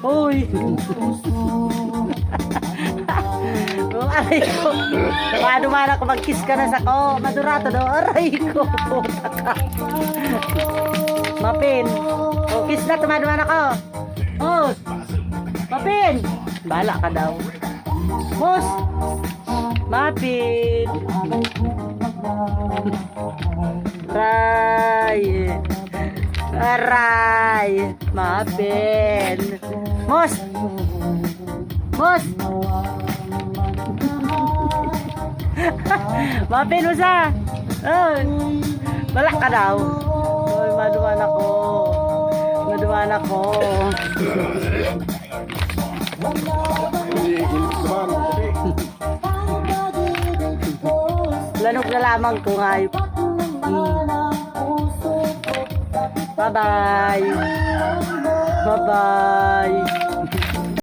Uy. Oh, aray ko. Paano man ako mag-kiss ka na sa ko? Madurato daw. Aray ko. Puta ka. Mapin. Oh, kiss na. Tumaduman ako. Oh. Mapin. Bala ka daw. Mus. Mapin. Aray. Aray. Mapin. Mus. Mus. Mapin mo sa. Ay. Balak ka daw. Ay, maduman ako. Maduman ako. Lanok na lamang ko ngayop. Bye-bye. Bye-bye.